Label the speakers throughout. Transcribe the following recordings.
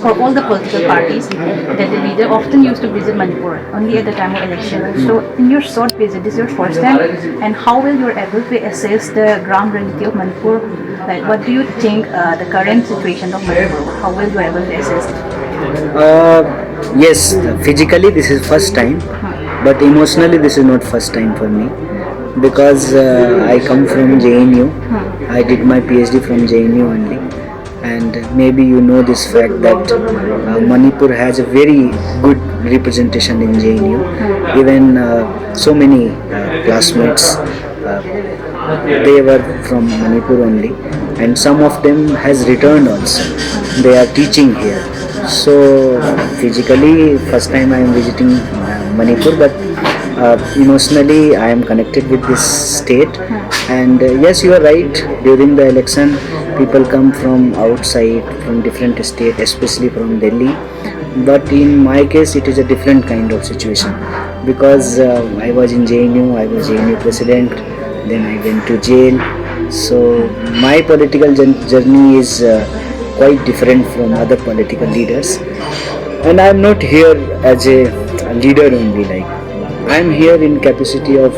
Speaker 1: for all the political parties that the leader often used to visit Manipur only at the time of election. So in your short visit, this is your first time, and how will you able to assess the ground reality of Manipur? Like, what do you think the current situation of Manipur? How will you able to assess it?
Speaker 2: Yes, physically this is first time, but emotionally this is not first time for me because I come from JNU. I did my PhD from JNU only, and maybe you know this fact that Manipur has a very good representation in JNU. Even so many classmates they were from Manipur only, and some of them has returned also. They are teaching here. So physically, first time I am visiting Manipur, but emotionally I am connected with this state. And yes, you are right. During the election, people come from outside, from different state, especially from Delhi. But in my case, it is a different kind of situation because I was in JNU. I was JNU president. Then I went to jail. So my political journey is quite different from other political leaders, and I am not here as a leader only. Like, I am here in capacity of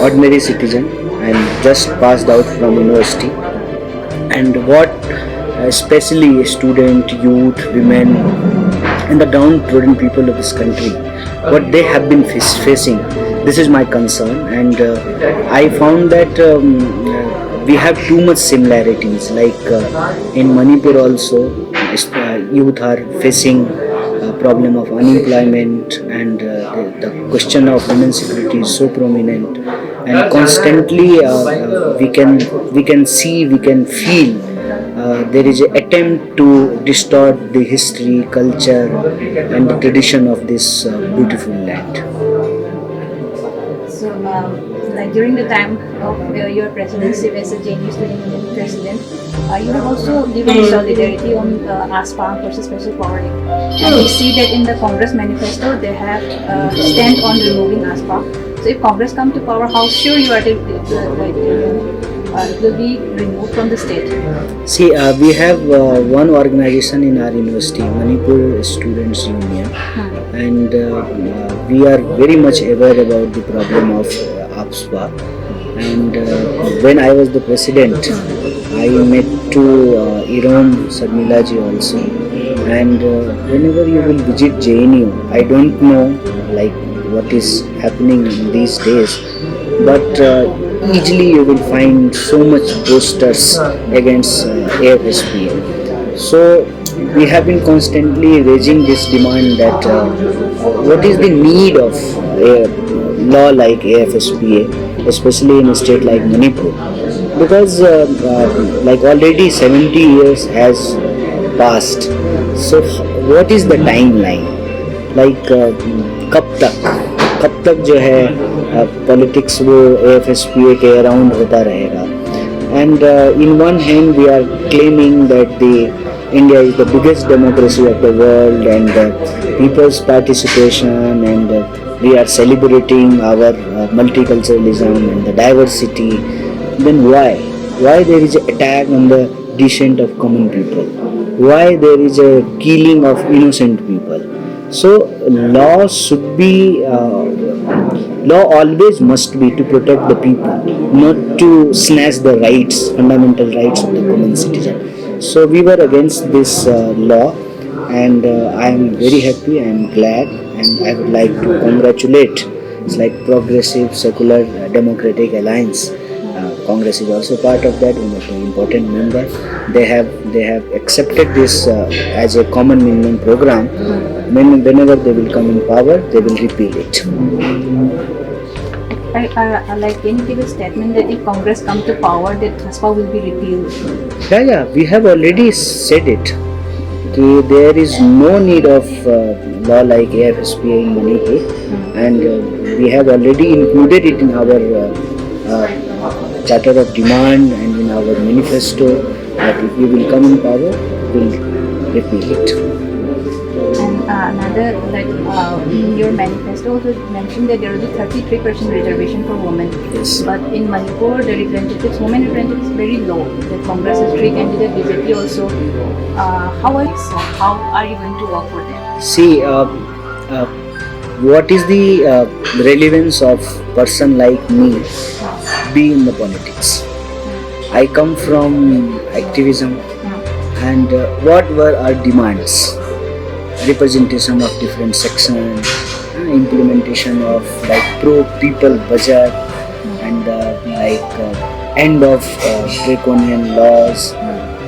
Speaker 2: ordinary citizen. I am just passed out from university, and what especially student, youth, women, and the downtrodden people of this country, what they have been facing, this is my concern. And I found that we have too much similarities. Like in Manipur also, youth are facing problem of unemployment, and the question of women's security is so prominent, and constantly we can see, we can feel there is an attempt to distort the history, culture, and the tradition of this beautiful land.
Speaker 1: So, like during the time of your presidency as a JNU student union president, you have also given solidarity on ASPA versus special powering. And we see that in the Congress manifesto, they have stand on removing ASPA. So, if Congress come to power, how sure you are that it will be removed from the state?
Speaker 2: See, we have one organization in our university, Manipur Students Union, and we are very much aware about the problem of APSPA. And when I was the president, I met to Iram Sarmilaji also. And whenever you will visit JNU, I don't know like what is happening in these days, but easily you will find so much posters against AFSPA. So we have been constantly raising this demand that what is the need of a law like AFSPA, especially in a state like Manipur, because like already 70 years has passed. So what is the timeline? Like कब तक जो है politics वो AFSPA के around होता रहेगा. And in one hand we are claiming that India is the biggest democracy of the world, and people's participation, and we are celebrating our multiculturalism and the diversity. Then why there is an attack on the decent of common people? Why there is a killing of innocent people? So law should be, law always must be to protect the people, not to snatch the rights, fundamental rights of the common citizen. So we were against this law, and I am very happy, I am glad, and I would like to congratulate. It's like Progressive Secular Democratic Alliance. Congress is also part of that, one of the important member. They have accepted this as a common minimum program. Whenever they will come in power, they will repeal it.
Speaker 1: Like, can you give a statement that if Congress come to power, that THASPA will be repealed?
Speaker 2: Yeah, we have already said it. There is no need of law like AFSPA in Manipur, and we have already included it in our Charter of Demand and in our manifesto that if we will come in power, we will repeal it.
Speaker 1: And another, like in your manifesto also mentioned that there will be 33% reservation for women.
Speaker 2: Yes.
Speaker 1: But in Manipur, the representatives, women representatives is very low. The Congress has three candidates, BJP also. How are you going to work for them?
Speaker 2: See, what is the relevance of person like me be in the politics? I come from activism, and what were our demands? Representation of different sections, implementation of like pro people budget, and end of draconian laws.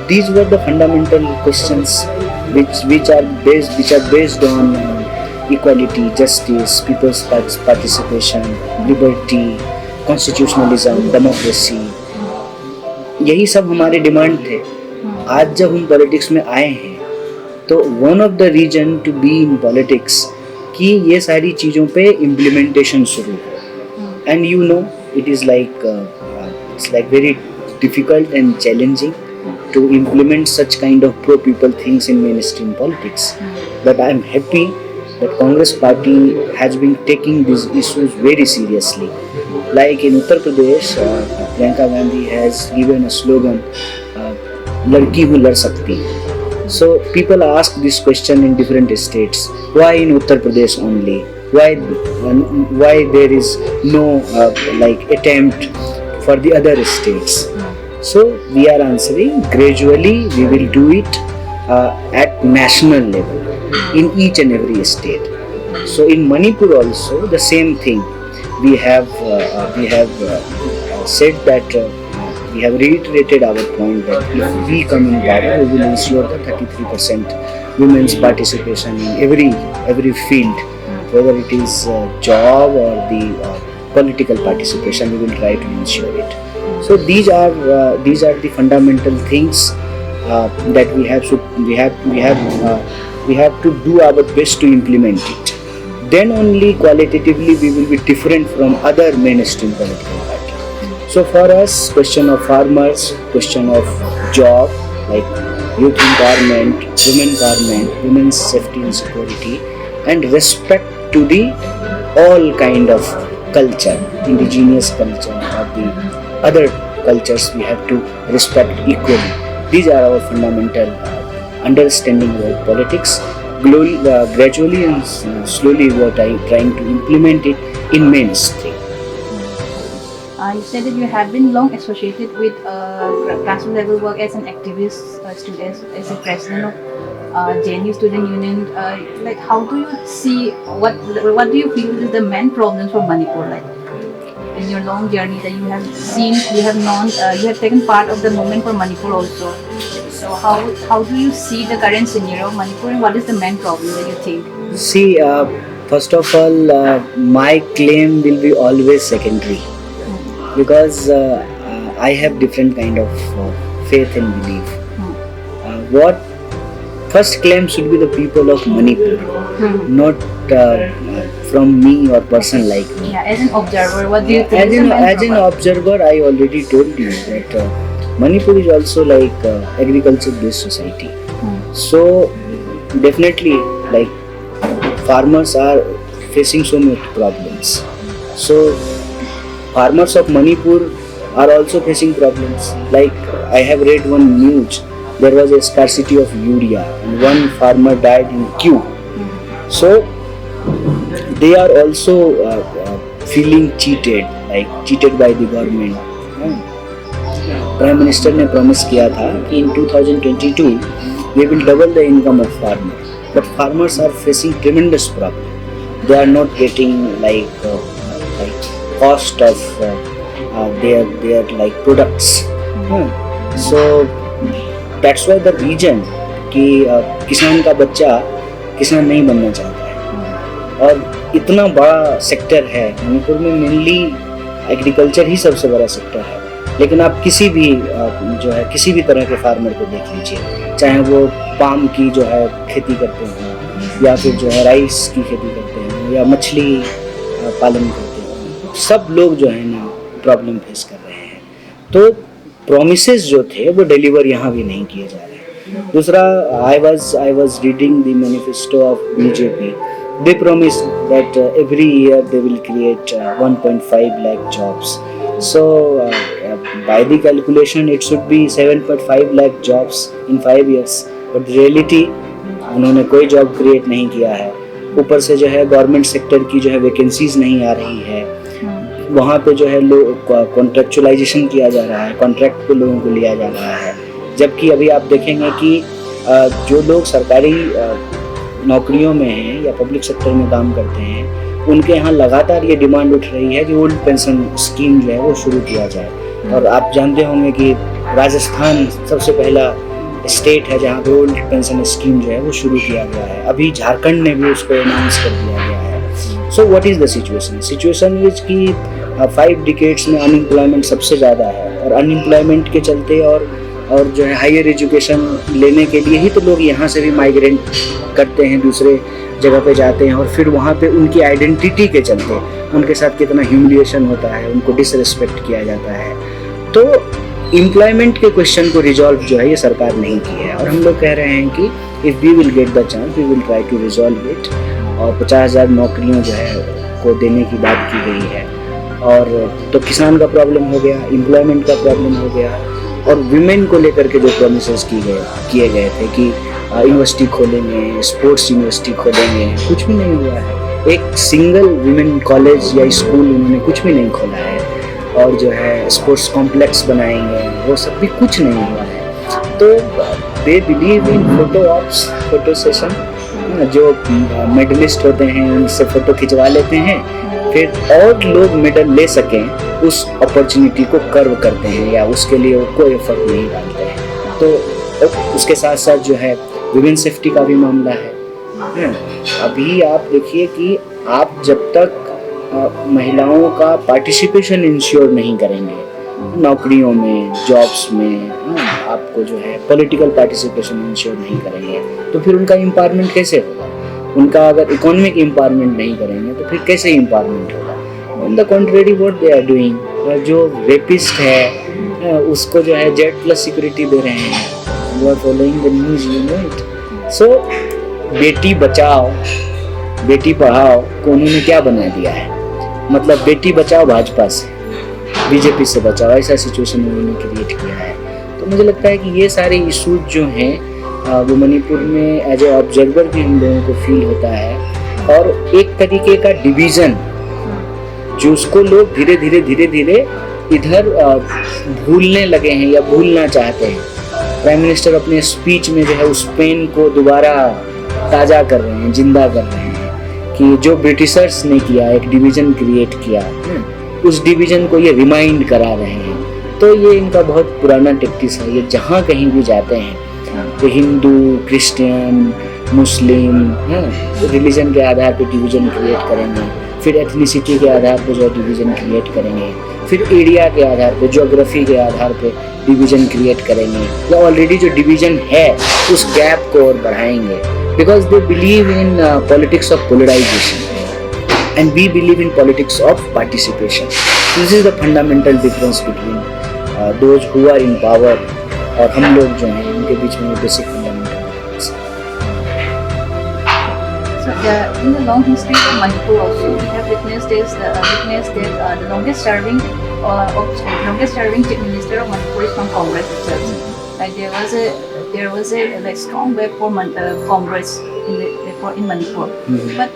Speaker 2: These were the fundamental questions which are based on equality, justice, people's participation, liberty, constitutionalism, democracy. यही सब हमारे demand थे. आज जब हम politics में आए हैं तो one of the reason to be in politics कि ये सारी चीज़ों पे इम्प्लीमेंटेशन शुरू हो. And you know it is like it's like very difficult and challenging to implement such kind of pro-people things in mainstream politics. But I am happy that Congress party has been taking these issues very seriously. Like in Uttar Pradesh, Priyanka Gandhi has given a slogan, "Ladki hu lad sakti." So people ask this question in different states. Why in Uttar Pradesh only? Why there is no attempt for the other states? So we are answering gradually. We will do it at national level in each and every state. So in Manipur also the same thing. We have said that we have reiterated our point that if we come in power, we will ensure the 33% women's participation in every field, whether it is job or the political participation. We will try to ensure it. So these are the fundamental things that we have to do our best to implement it. Then only qualitatively we will be different from other mainstream political parties. So for us, question of farmers, question of job, like youth empowerment, women's safety and security, and respect to the all kind of culture, indigenous culture or the other cultures, we have to respect equally. These are our fundamental understanding about politics. Gradually and slowly we are trying to implement it in mainstream.
Speaker 1: You said that you have been long associated with grassroots level work as an activist student, as a president of JNU Student Union. Like, how do you see what do you feel is the main problems for Manipur? Like in your long journey that you have seen, you have known, you have taken part of the movement for Manipur also. So how do you see the current scenario of Manipur, and what is the main problem that you think?
Speaker 2: See, first of all, my claim will be always secondary. Because I have different kind of faith and belief. What first claim should be the people of Manipur, not from me or person like me.
Speaker 1: Yeah, as an observer, what do you think?
Speaker 2: As an observer, I already told you that Manipur is also like agriculture-based society. So definitely, like farmers are facing so many problems. So farmers of Manipur are also facing problems. Like I have read one news, there was a scarcity of urea and one farmer died in queue. So they are also feeling cheated by the government. Prime Minister ने promise किया था कि in 2022 we will double the income of farmer, but farmers are facing tremendous problem. They are not getting cost of their like products. So that's why the reason कि किसान का बच्चा किसान नहीं बनना चाहता है. और इतना बड़ा सेक्टर है मणिपुर में, मेनली एग्रीकल्चर ही सबसे बड़ा सेक्टर है. लेकिन आप किसी भी तरह के फार्मर को देख लीजिए, चाहे वो पाम की जो है खेती करते हैं, या फिर जो है राइस की खेती करते हैं, या मछली पालन करते हैं, सब लोग जो है ना प्रॉब्लम फेस कर रहे हैं. तो प्रोमिसेस जो थे वो डिलीवर यहाँ भी नहीं किए जा रहे हैं. दूसरा, I was reading the manifesto of BJP. They promised that every year they will create 1.5 lakh jobs. So by the calculation it should be 7.5 lakh jobs in 5 years. But the reality, उन्होंने कोई job create नहीं किया है. ऊपर से जो है government sector की जो है वैकेंसीज नहीं आ रही है. वहाँ पे जो है लोग कॉन्ट्रेक्चुअलाइजेशन किया जा रहा है, कॉन्ट्रैक्ट पे लोगों को लिया जा रहा है. जबकि अभी आप देखेंगे कि जो लोग सरकारी नौकरियों में हैं या पब्लिक सेक्टर में काम करते हैं, उनके यहाँ लगातार ये डिमांड उठ रही है कि ओल्ड पेंशन स्कीम जो है वो शुरू किया जाए. और आप जानते होंगे कि राजस्थान सबसे पहला स्टेट है जहाँ पे ओल्ड पेंशन स्कीम जो है वो शुरू किया गया है. अभी झारखंड ने भी उसको अनाउंस कर दिया गया है. So what is the situation is कि 5 डिकेड्स में अनएम्प्लॉयमेंट सबसे ज़्यादा है. और अनएम्प्लॉयमेंट के चलते और जो है हायर एजुकेशन लेने के लिए ही तो लोग यहाँ से भी माइग्रेट करते हैं, दूसरे जगह पे जाते हैं. और फिर वहाँ पे उनकी आइडेंटिटी के चलते उनके साथ कितना ह्यूमिलिएशन होता है, उनको डिसरिस्पेक्ट किया जाता है. तो एम्प्लॉयमेंट के क्वेश्चन को रिजॉल्व जो है ये सरकार नहीं की है. और हम लोग कह रहे हैं कि if we will get the chance we will try to resolve it. और 50,000 नौकरियाँ जो है को देने की बात की गई है. और तो किसान का प्रॉब्लम हो गया, एम्प्लॉयमेंट का प्रॉब्लम हो गया. और विमेन को लेकर के जो प्रोमिसेस किए गए थे कि यूनिवर्सिटी खोलेंगे, स्पोर्ट्स यूनिवर्सिटी खोलेंगे, कुछ भी नहीं हुआ है. एक सिंगल विमेन कॉलेज या स्कूल उन्होंने कुछ भी नहीं खोला है. और जो है स्पोर्ट्स कॉम्प्लेक्स बनाएंगे, वो सब भी कुछ नहीं हुआ है. तो दे बिलीव इन फोटो ऑप्स, फोटो सेशन. जो मेडलिस्ट होते हैं उनसे फ़ोटो खिंचवा लेते हैं, फिर और लोग मेडल ले सकें उस अपॉर्चुनिटी को कर्व करते हैं या उसके लिए वो कोई एफर्ट नहीं डालते हैं. तो उसके साथ साथ जो है वुमेन सेफ्टी का भी मामला है. अभी आप देखिए कि आप जब तक महिलाओं का पार्टिसिपेशन इंश्योर नहीं करेंगे नौकरियों में, जॉब्स में, आपको जो है पॉलिटिकल पार्टिसिपेशन इंश्योर नहीं करेंगे तो फिर उनका एम्पावरमेंट कैसे होगा. उनका अगर इकोनॉमिक एम्पावरमेंट नहीं करेंगे तो फिर कैसे एम्पावरमेंट होगा. On the contrary what they are doing, जो रेपिस्ट है उसको जो है Z+ सिक्योरिटी दे रहे हैं. You are following the news, you know it. So Beti Bachao Beti Padhao को उन्होंने क्या बना दिया है, मतलब बेटी बचाओ भाजपा से, बीजेपी से बचाओ, ऐसा सिचुएशन उन्होंने क्रिएट किया है. तो मुझे लगता है कि ये सारे इशूज जो हैं वो मणिपुर में एज ए ऑब्जर्वर भी हम लोगों को फील होता है. और एक तरीके का डिवीज़न जो उसको लोग धीरे धीरे इधर भूलने लगे हैं या भूलना चाहते हैं. प्राइम मिनिस्टर अपने स्पीच में जो है उस पेन को दोबारा ताज़ा कर रहे हैं, जिंदा कर रहे हैं कि जो ब्रिटिशर्स ने किया, एक डिवीज़न क्रिएट किया, उस डिवीज़न को ये रिमाइंड करा रहे हैं. तो ये इनका बहुत पुराना टेक्टिस है. ये जहाँ कहीं भी जाते हैं तो हिंदू, क्रिश्चियन, मुस्लिम, रिलीजन के आधार पे डिवीज़न क्रिएट करेंगे, फिर एथनिसिटी के आधार पे जो डिवीज़न क्रिएट करेंगे, फिर एरिया के आधार पे, ज्योग्राफी के आधार पे डिवीज़न क्रिएट करेंगे, या ऑलरेडी जो डिवीज़न है उस गैप को और बढ़ाएंगे. Because they believe in politics of polarisation and we believe in politics of participation. This is the fundamental difference between those who are in power और हम लोग जो हैं उनके बीच में बेसिक फंडामेंटल डिफरेंस है.
Speaker 1: So in the long history of Manipur also, we have witnessed that the longest serving chief minister of Manipur is from Congress itself. Like there was a like strong wave for Congress in Manipur. But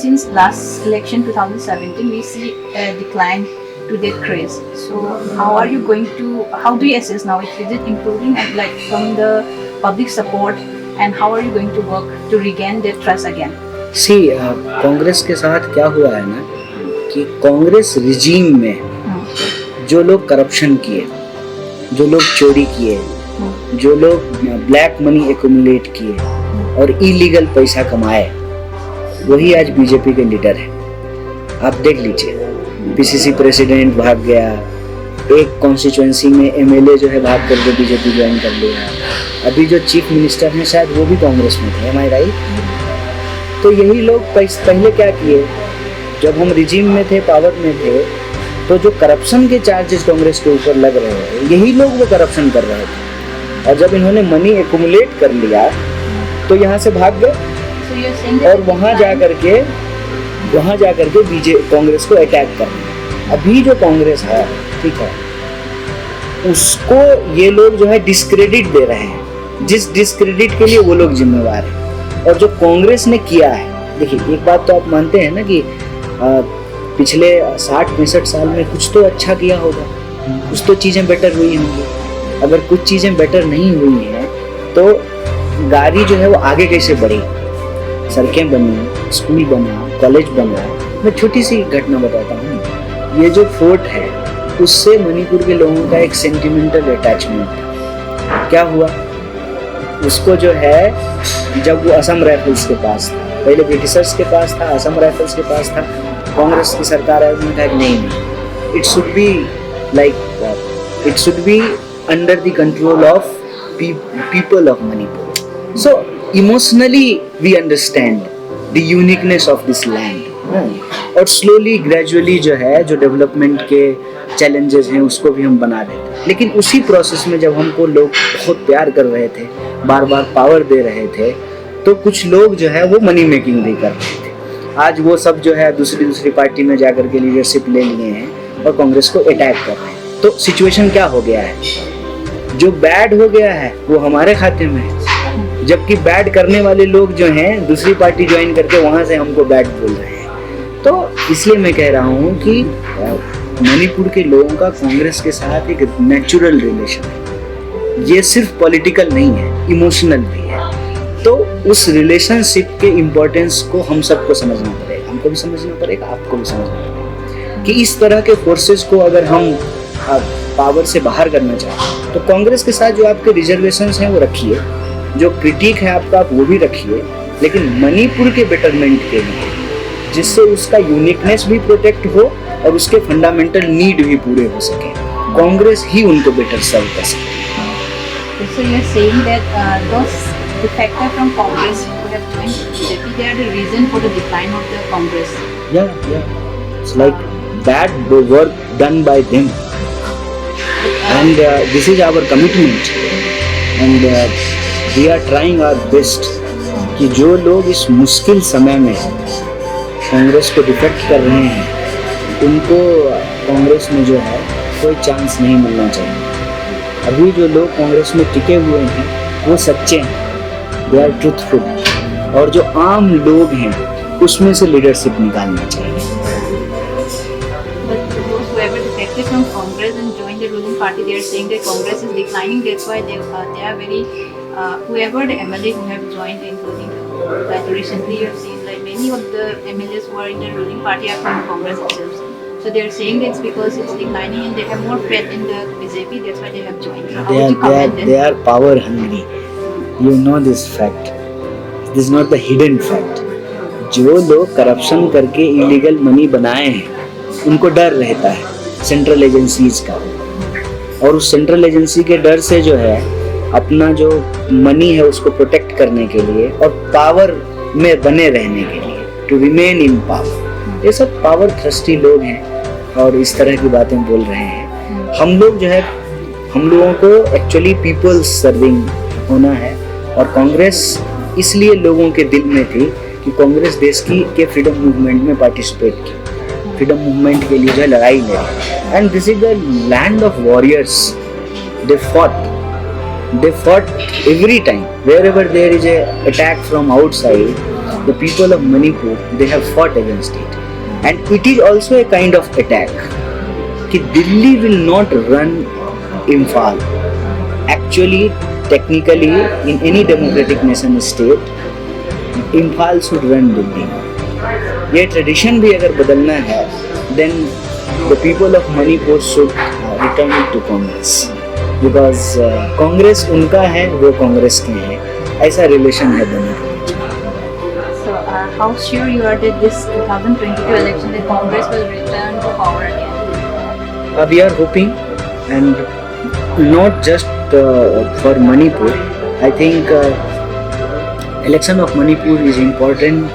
Speaker 1: since last election 2017, we see a decline to that craze. So how do you assess now? Is it improving and like from the public support, and how are you going to work to regain their trust again?
Speaker 2: सी कांग्रेस के साथ क्या हुआ है ना कि Congress regime में जो लोग करप्शन किए, जो लोग चोरी किए, जो लोग ब्लैक मनी एक्यूमुलेट किए और इलीगल पैसा कमाए, वही आज बीजेपी के लीडर है. आप देख लीजिए, पीसीसी प्रेसिडेंट भाग गया, एक कॉन्स्टिट्यूएंसी में एमएलए जो है भाग करके बीजेपी ज्वाइन कर लिया. अभी जो चीफ मिनिस्टर हैं शायद वो भी कांग्रेस में थे. एम आई राइट? तो यही लोग पहले क्या किए, जब हम रिजीम में थे, पावर में थे, तो जो करप्शन के चार्जेस कांग्रेस के ऊपर लग रहे हैं, यही लोग वो करप्शन कर रहे थे. और जब इन्होंने मनी एक्युमुलेट कर लिया तो यहाँ से भाग गए
Speaker 1: So you're saying that
Speaker 2: और वहाँ जा करके कांग्रेस को अटैक करना। अभी जो कांग्रेस है, ठीक है, उसको ये लोग जो है डिस्क्रेडिट दे रहे हैं, जिस डिस्क्रेडिट के लिए वो लोग जिम्मेवार हैं। और जो कांग्रेस ने किया है, देखिए एक बात तो आप मानते हैं ना कि पिछले 60-65 साल में कुछ तो अच्छा किया होगा, कुछ तो चीज़ें बेटर हुई होंगी। अगर कुछ चीज़ें बेटर नहीं हुई हैं तो गाड़ी जो है वो आगे कैसे बढ़ी? सड़कें बनी, स्कूल बना, कॉलेज बना। मैं छोटी सी घटना बताता हूँ। ये जो फोर्ट है उससे मणिपुर के लोगों का एक सेंटिमेंटल अटैचमेंट था। क्या हुआ? उसको जो है, जब वो असम राइफल्स के पास था, पहले ब्रिटिशर्स के पास था, असम राइफल्स के पास था, कांग्रेस की सरकार आई, उन्होंने कहा नहीं, it should be like it should be under the control of people of Manipur. So emotionally we understand the uniqueness of this land. और slowly gradually जो है, जो डेवलपमेंट के चैलेंजेस हैं उसको भी हम बना रहे थे। लेकिन उसी प्रोसेस में जब हमको लोग बहुत प्यार कर रहे थे, बार बार पावर दे रहे थे, तो कुछ लोग जो है वो मनी मेकिंग भी कर रहे थे। आज वो सब जो है दूसरी पार्टी में जाकर के लीडरशिप ले लिए हैं और कांग्रेस को अटैक कर रहे हैं। तो सिचुएशन क्या हो गया है? जो बैड हो गया है वो हमारे खाते में है, जबकि बैड करने वाले लोग जो हैं दूसरी पार्टी ज्वाइन करके वहां से हमको बैड बोल रहे हैं। तो इसलिए मैं कह रहा हूँ कि मणिपुर के लोगों का कांग्रेस के साथ एक नेचुरल रिलेशन है। ये सिर्फ पॉलिटिकल नहीं है, इमोशनल भी है। तो उस रिलेशनशिप के इम्पोर्टेंस को हम सबको समझना पड़ेगा, हमको भी समझना पड़ेगा, आपको भी समझना पड़ेगा कि इस तरह के फोर्सेस को अगर हम पावर से बाहर करना चाहें तो कांग्रेस के साथ जो आपके रिजर्वेशंस हैं वो रखिए, जो क्रिटिक है आपका आप वो भी रखिए, लेकिन मणिपुर के बेटरमेंट के लिए, जिससे उसका यूनिकनेस भी प्रोटेक्ट हो और उसके फंडामेंटल नीड भी पूरे हो सके, कांग्रेस ही उनको बेटर सर्व कर सके।
Speaker 1: So you're saying that those defectors from Congress who have joined BJP, they are the reason for the decline of the Congress.
Speaker 2: Yeah. It's like bad work done by them. And this is our commitment. And we are trying our best कि जो लोग इस मुश्किल समय में कांग्रेस को defect कर रहे हैं, उनको कांग्रेस में जो है कोई चांस नहीं मिलना चाहिए। अभी जो लोग कांग्रेस में टिके हुए हैं वो सच्चे हैं, दे आर ट्रूथफुल, और जो आम लोग हैं उसमें से लीडरशिप निकालना चाहिए।
Speaker 1: But those who ever defected from Congress and joined the ruling party, they are saying that Congress is declining. That's why they are very whoever the MLA who have joined, including like recently you have seen like many of the MLAs who are in the ruling party are from Congress themselves. So they are saying it's because it's declining and they have more faith in the BJP. That's why they have joined. How would you comment
Speaker 2: they are power hungry. You know this fact. This is not the hidden fact. जो लोग corruption करके illegal money बनाए हैं उनको डर रहता है central agencies का, और उस सेंट्रल एजेंसी के डर से जो है अपना जो मनी है उसको प्रोटेक्ट करने के लिए और पावर में बने रहने के लिए, टू रिमेन इन पावर, ये सब पावर थ्रस्टी लोग हैं और इस तरह की बातें बोल रहे हैं। हम लोग जो है, हम लोगों को एक्चुअली पीपल्स सर्विंग होना है, और कांग्रेस इसलिए लोगों के दिल में थी कि कांग्रेस देश के फ्रीडम मूवमेंट में पार्टिसिपेट की, फ्रीडम मूवमेंट के लिए जो है लड़ाई लड़ी। And this is the land of warriors. They fought every time wherever there is a attack from outside, the people of Manipur, they have fought against it. And it is also a kind of attack कि Delhi will not run Imphal. Actually, technically, in any democratic nation state, Imphal should run Delhi. ये tradition भी अगर बदलना है, then the people of Manipur should return it to Congress. Because Congress उनका है, वो कांग्रेस के हैं, ऐसा रिलेशन है दोनों का।
Speaker 1: So how sure you are that this 2022 election that Congress will return to power again?
Speaker 2: We are hoping, and not just for Manipur. I think election of Manipur is important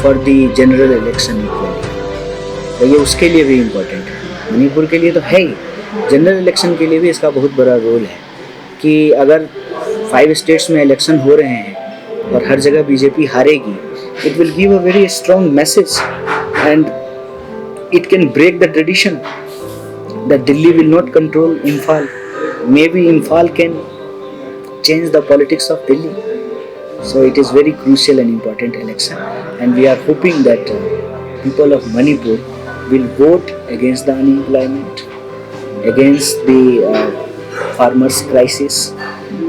Speaker 2: for the general election equally. तो ये उसके लिए भी important है, मणिपुर के लिए तो है ही, जनरल इलेक्शन के लिए भी इसका बहुत बड़ा रोल है कि अगर 5 स्टेट्स में इलेक्शन हो रहे हैं और हर जगह BJP हारेगी, it will give a very strong message and it can break the tradition that Delhi will not control Imphal. Maybe Imphal can change the politics of Delhi. So it is very crucial and important election, and we are hoping that people of Manipur will vote against the unemployment, against the farmers' crisis,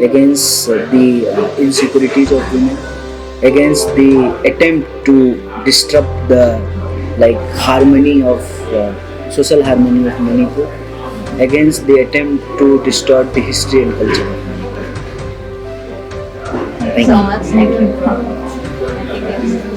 Speaker 2: against the insecurities of women, against the attempt to disrupt the harmony of social harmony of Manipur, against the attempt to distort the history and culture of Manipur.
Speaker 1: Thank you so much. Thank you.